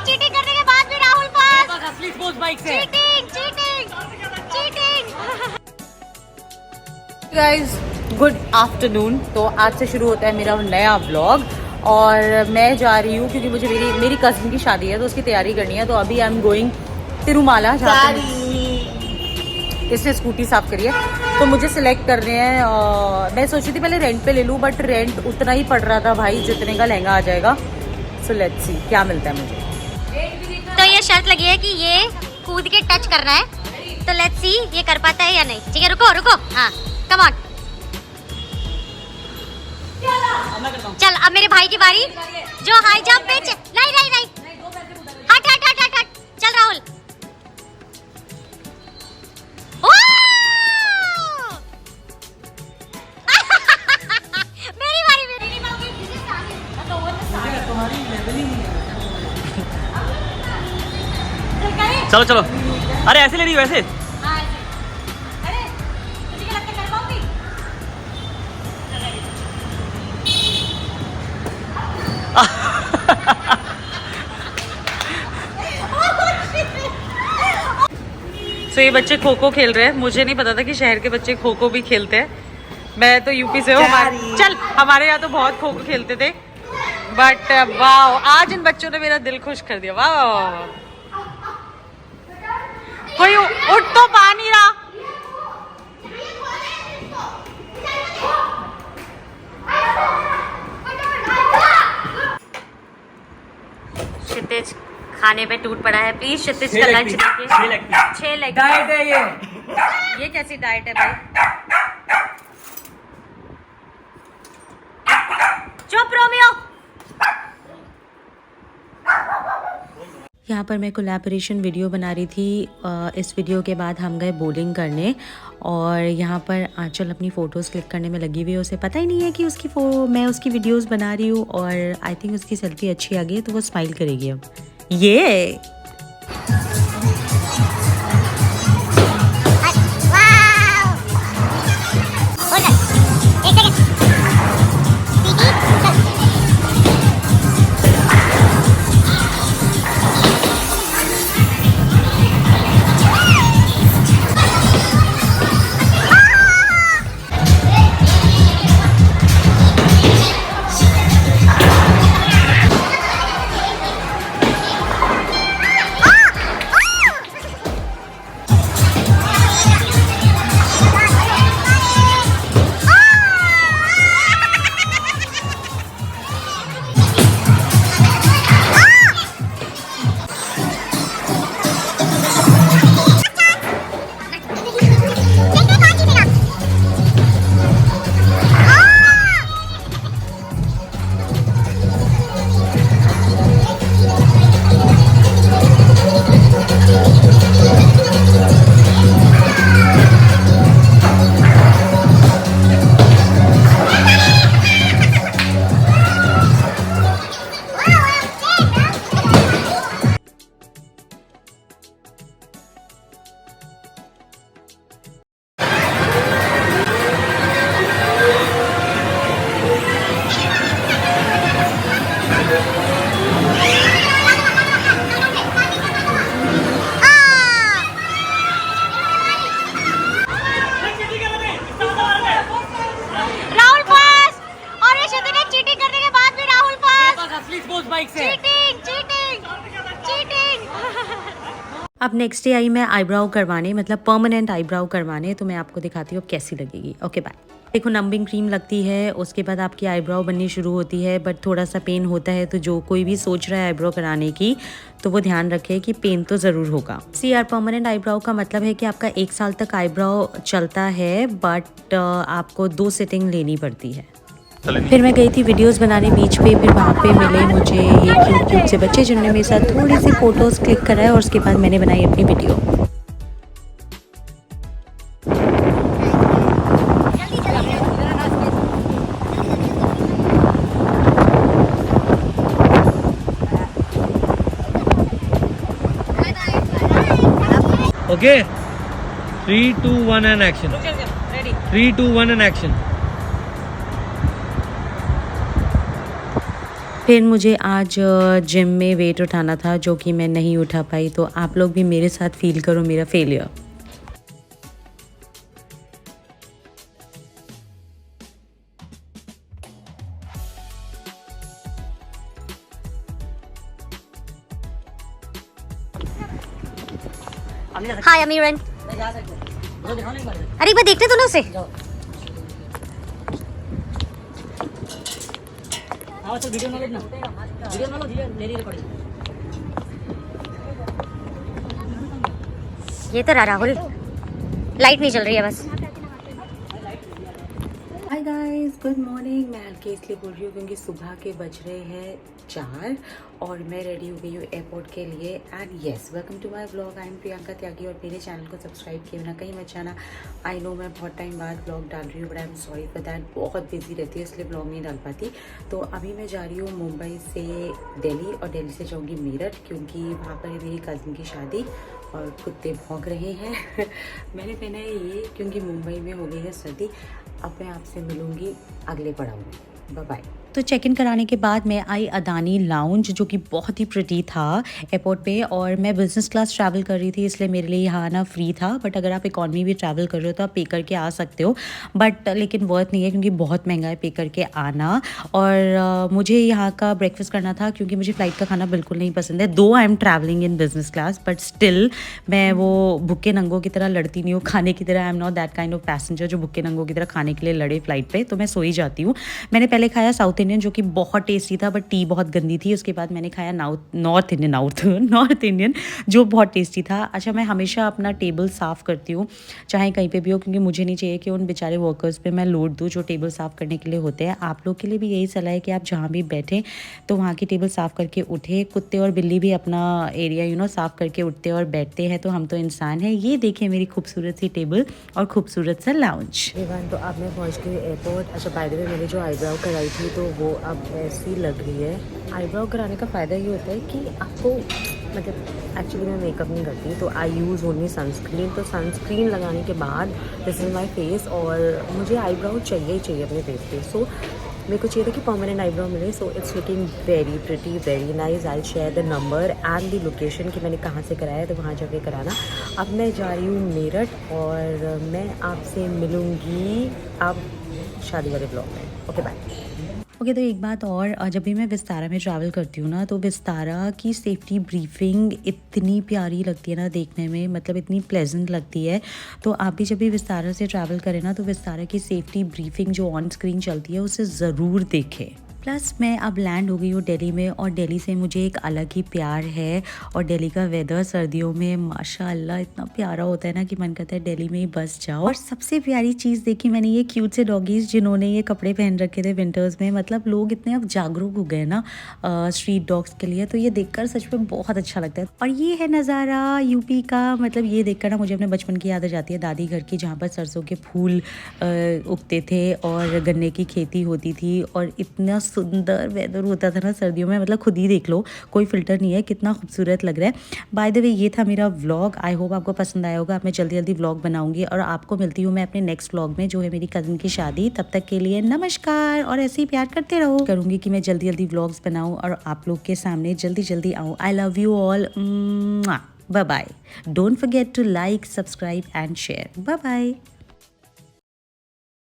Cheating करने के बाद भी राहुल पास असली स्पोर्ट्स बाइक से cheating cheating cheating. Guys good afternoon. तो आज से शुरू होता है मेरा नया व्लॉग और मैं जा रही हूँ क्योंकि मुझे मेरी कजिन की शादी है तो उसकी तैयारी करनी है। तो अभी आई एम गोइंग तिरुमाला, इसने स्कूटी साफ करी है तो मुझे सिलेक्ट कर रहे हैं। मैं सोची थी पहले रेंट पे ले लूँ बट रेंट उतना ही पड़ रहा था भाई जितने का लहंगा आ जाएगा। सो लेट्स सी क्या मिलता है मुझे। तो ये शर्त लगी है कि ये कूद के टच करना है, तो लेट्स सी ये कर पाता है या नहीं। ठीक है रुको रुको, हाँ कम ऑन चल। अब मेरे भाई की बारी जो हाई जंप पे नहीं नहीं नहीं हट हट हट हट हट चल राहुल। मेरी बारी मेरी चलो चलो। अरे ऐसे ले रही हो ऐसे? हाँ ऐसे। अरे तुझे क्या लगता है कर पाऊंगी? तो ये बच्चे खो खो खेल रहे हैं। मुझे नहीं पता था कि शहर के बच्चे खो खो भी खेलते हैं। मैं तो यूपी से हूँ। चल हमारे यहाँ तो बहुत खो खो खेलते थे बट वाह आज इन बच्चों ने मेरा दिल खुश कर दिया। वाह कोई उठ तो पा नहीं रहा। क्षितिज खाने पे टूट पड़ा है। प्लीज क्षितिज का लंच देखिए। 6 लेग डाइट है ये कैसी डाइट है भाई? चुप रोमियो। यहाँ पर मैं कोलैबोरेशन वीडियो बना रही थी। इस वीडियो के बाद हम गए बॉलिंग करने और यहाँ पर आंचल अपनी फ़ोटोज़ क्लिक करने में लगी हुई है। उसे पता ही नहीं है कि मैं उसकी वीडियोस बना रही हूँ और आई थिंक उसकी सेल्फी अच्छी आ गई है तो वो स्माइल करेगी अब। ये अब नेक्स्ट डे आई मैं आईब्राउ करवाने, मतलब परमानेंट आईब्राउ करवाने। तो मैं आपको दिखाती हूँ कैसी लगेगी। Okay bye. देखो नंबिंग क्रीम लगती है, उसके बाद आपकी आईब्राउ बननी शुरू होती है बट थोड़ा सा पेन होता है। तो जो कोई भी सोच रहा है आईब्राउ कराने की तो वो ध्यान रखे कि पेन तो ज़रूर होगा। CR परमानेंट आईब्राउ का मतलब है कि आपका 1 साल तक आईब्राउ चलता है बट आपको 2 सिटिंग लेनी पड़ती है। फिर मैं गई थी वीडियोस बनाने बीच पे, फिर वहाँ पे मिले मुझे ये क्यूट क्यूट से बच्चे जिन्होंने मेरे साथ थोड़ी सी फ़ोटोज़ क्लिक कराए और उसके बाद मैंने बनाई अपनी video. Okay 3, 2, 1 and action. 3, 2, 1 and action. फिर मुझे आज जिम में वेट उठाना था जो कि मैं नहीं उठा पाई, तो आप लोग भी मेरे साथ फील करो मेरा फेलियर। हाय अमीरन। अरे एक बार देखते तो ना उसे। ये तो रहा राहुल, लाइट नहीं चल रही है बस। Hi guys, good morning. मैं हल्के इसलिए बोल रही हूँ क्योंकि सुबह के बज रहे हैं 4 और मैं रेडी हो गई हूँ एयरपोर्ट के लिए। And yes, welcome to my vlog. I am Priyanka Tyagi और मेरे चैनल को सब्सक्राइब किए बिना कहीं मत जाना। आई नो मैं बहुत टाइम बाद व्लॉग डाल रही हूँ, but I am sorry for that. बहुत बिजी रहती है इसलिए व्लॉग नहीं डाल पाती। तो अभी मैं जा रही हूँ मुंबई से दिल्ली और दिल्ली से जाऊँगी मेरठ, क्योंकि वहाँ पर है मेरी कज़न की शादी और कुत्ते भौंक रहे हैं। मैंने पहना है ये क्योंकि मुंबई में हो गई है सर्दी। अब मैं आपसे मिलूंगी अगले पड़ाव में। Bye bye. तो चेक इन कराने के बाद मैं आई अदानी लाउंज, जो कि बहुत ही प्रिटी था एयरपोर्ट पे, और मैं बिज़नेस क्लास ट्रैवल कर रही थी इसलिए मेरे लिए यहाँ आना फ्री था। बट अगर आप इकॉनमी भी ट्रैवल कर रहे हो तो आप पे करके आ सकते हो, बट लेकिन वर्थ नहीं है क्योंकि बहुत महंगा है पे करके आना। और मुझे यहाँ का ब्रेकफास्ट करना था क्योंकि मुझे फ़्लाइट का खाना बिल्कुल नहीं पसंद है। दो I am travelling in business class, but still मैं वो भुक्के नंगों की तरह लड़ती नहीं हूँ खाने की तरह। I am not that kind of passenger जो भुक्के नंगों की तरह खाने के लिए लड़े फ्लाइट पे। तो मैं सो ही जाती हूँ। मैंने पहले खाया साउथ इंडियन जो कि बहुत टेस्टी था, बट टी बहुत गंदी थी। उसके बाद मैंने खाया नॉर्थ इंडियन जो बहुत टेस्टी था। अच्छा, मैं हमेशा अपना टेबल साफ़ करती हूँ चाहे कहीं पे भी हो, क्योंकि मुझे नहीं चाहिए कि उन बेचारे वर्कर्स पे मैं लोड दूँ जो टेबल साफ़ करने के लिए होते हैं। आप लोग के लिए भी यही सलाह है कि आप जहाँ भी बैठें तो वहाँ की टेबल साफ़ करके उठे। कुत्ते और बिल्ली भी अपना एरिया साफ़ करके उठते और बैठते हैं, तो हम तो इंसान हैं। ये देखें मेरी खूबसूरत सी टेबल और खूबसूरत सा लाउंज। तो अब मैं पहुँच गई एयरपोर्ट। अच्छा, बाय द वे मैंने जो आईब्राउ कराई थी तो वो अब ऐसी लग रही है। आईब्राउ कराने का फ़ायदा ये होता है कि आपको मतलब एक्चुअली मैं मेकअप नहीं करती, तो आई यूज़ ओनली सनस्क्रीन। तो सनस्क्रीन लगाने के बाद दिस इज़ माई फेस, और मुझे आईब्राउ चाहिए ही चाहिए अपने फेस पे। सो मेरे को चाहिए था कि परमानेंट आईब्राउ मिले। So it's looking very pretty, very nice. I share the number and the location कि मैंने कहाँ से कराया है, तो वहाँ जाके कराना। अब मैं जा रही हूँ मेरठ और मैं आपसे मिलूँगी अब शादी वाले ब्लॉग में। Okay bye. ओके, तो एक बात और, जब भी मैं विस्तारा में ट्रैवल करती हूँ ना, तो विस्तारा की सेफ्टी ब्रीफिंग इतनी प्यारी लगती है ना देखने में, मतलब इतनी प्लेजेंट लगती है। तो आप भी जब भी विस्तारा से ट्रैवल करें ना, तो विस्तारा की सेफ्टी ब्रीफिंग जो ऑन स्क्रीन चलती है उसे ज़रूर देखें। प्लस मैं अब लैंड हो गई हूँ दिल्ली में, और दिल्ली से मुझे एक अलग ही प्यार है। और दिल्ली का वेदर सर्दियों में माशाल्लाह इतना प्यारा होता है ना कि मन करता है दिल्ली में ही बस जाओ। और सबसे प्यारी चीज़ देखी मैंने, ये क्यूट से डॉगीज़ जिन्होंने ये कपड़े पहन रखे थे विंटर्स में। मतलब लोग इतने अब जागरूक हो गए ना स्ट्रीट डॉग्स के लिए, तो ये देखकर सच में बहुत अच्छा लगता है। और ये है नज़ारा यूपी का। मतलब ये देखकर ना मुझे अपने बचपन की याद आ जाती है, दादी घर की, जहाँ पर सरसों के फूल उगते थे और गन्ने की खेती होती थी, और इतना सुंदर वेदर होता था ना सर्दियों में। मतलब खुद ही देख लो, कोई फिल्टर नहीं है, कितना खूबसूरत लग रहा है। बाय द वे, ये था मेरा व्लॉग। आई होप आपको पसंद आया होगा। अब मैं जल्दी जल्दी व्लॉग बनाऊंगी और आपको मिलती हूँ मैं अपने नेक्स्ट व्लॉग में, जो है मेरी कज़न की शादी। तब तक के लिए नमस्कार, और ऐसे ही प्यार करते रहो। करूँगी कि मैं जल्दी जल्दी व्लॉग्स बनाऊँ और आप लोग के सामने जल्दी जल्दी आऊँ। I love you all. Bye bye. Don't forget to like, subscribe and share. Bye bye.